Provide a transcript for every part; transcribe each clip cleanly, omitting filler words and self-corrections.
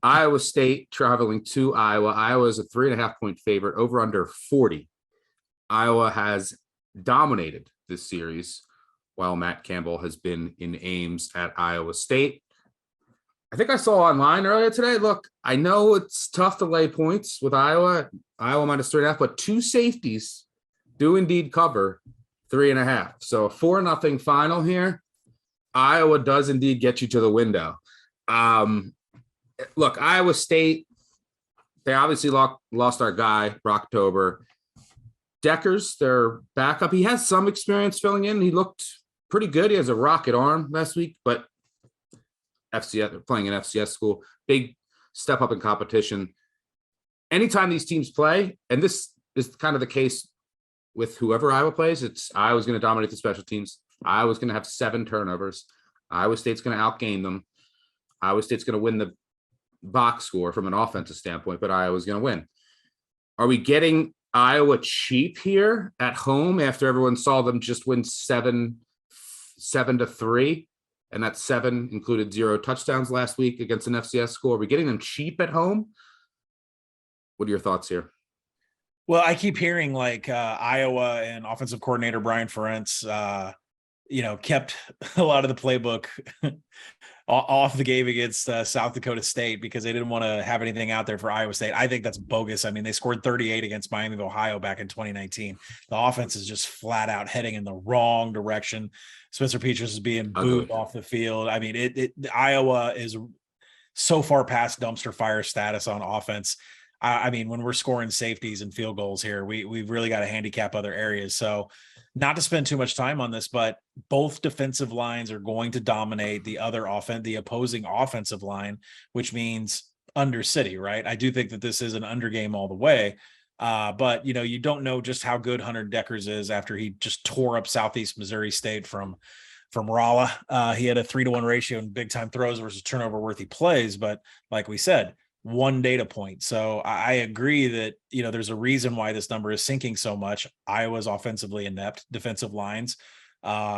Iowa State traveling to Iowa. Iowa is a 3.5-point favorite, over under 40. Iowa has dominated this series while Matt Campbell has been in Ames at Iowa State. I think I saw online earlier today. Look, I know it's tough to lay points with Iowa minus 3.5, but two safeties do indeed cover 3.5. So a 4-0 final here. Iowa does indeed get you to the window. Look, Iowa State, they obviously lost our guy, Brocktober. Deckers, their backup, he has some experience filling in. He looked pretty good. He has a rocket arm last week, but FCS, they're playing in FCS school. Big step up in competition. Anytime these teams play, and this is kind of the case with whoever Iowa plays, it's Iowa's going to dominate the special teams. Iowa's going to have 7 turnovers. Iowa State's going to outgain them. Iowa State's going to win the box score from an offensive standpoint, but Iowa's going to win. Are we getting Iowa cheap here at home after everyone saw them just win 7-3? And that 7 included 0 touchdowns last week against an FCS school. Are we getting them cheap at home? What are your thoughts here? Well, I keep hearing like Iowa and offensive coordinator Brian Ferentz, kept a lot of the playbook off the game against South Dakota State because they didn't want to have anything out there for Iowa State. I think that's bogus. I mean, they scored 38 against Miami of Ohio back in 2019. The offense is just flat out heading in the wrong direction. Spencer Petras is being booed off the field. I mean, Iowa is so far past dumpster fire status on offense. I mean, when we're scoring safeties and field goals here, we've really got to handicap other areas. So not to spend too much time on this, but both defensive lines are going to dominate the opposing offensive line, which means under City, right? I do think that this is an under game all the way. But you don't know just how good Hunter Deckers is after he just tore up Southeast Missouri State from Rolla. He had a 3-to-1 ratio in big time throws versus turnover worthy plays. But like we said, one data point. So I agree that, there's a reason why this number is sinking so much. Iowa's offensively inept. Defensive lines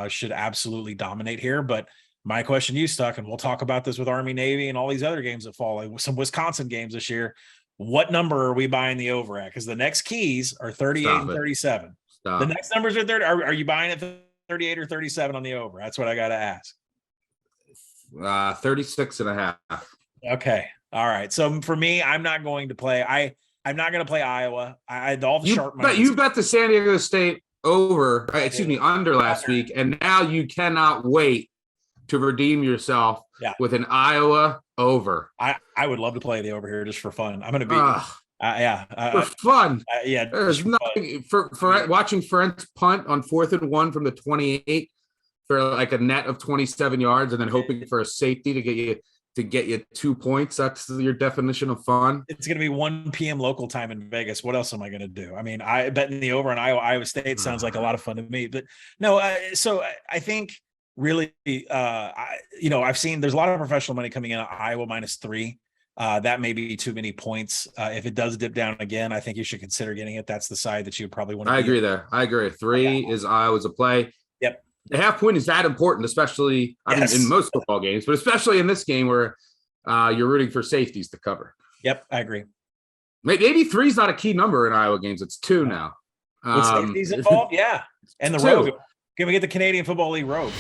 should absolutely dominate here. But my question to you, Stuck, and we'll talk about this with Army, Navy, and all these other games that fall, like some Wisconsin games this year. What number are we buying the over at? Because the next keys are 38 and 37. The next numbers are 30. Are you buying at 38 or 37 on the over? That's what I got to ask. 36.5. Okay. All right. So for me, I'm not going to play. I'm not going to play Iowa. All the sharp money. You bet the San Diego State under last week, and now you cannot wait to redeem yourself with an Iowa over. I would love to play the over here just for fun. I'm going to be for fun. There's nothing for watching Ferentz punt on 4th and 1 from the 28 for like a net of 27 yards, and then hoping for a safety to get you 2 points. That's your definition of fun. It's going to be 1 p.m. local time in Vegas. What else am I going to do? I mean, I betting the over on Iowa State sounds like a lot of fun to me, but no. So I think really, I've seen there's a lot of professional money coming in at Iowa -3. That may be too many points. If it does dip down again, I think you should consider getting it. That's the side that you would probably want to. I agree there. I agree. 3 is Iowa's a play. Yep. The half point is that important, especially in most football games, but especially in this game where you're rooting for safeties to cover. Yep, I agree. Maybe 3 is not a key number in Iowa games. It's 2 now. With safeties involved, yeah. And the road. Can we get the Canadian Football League road?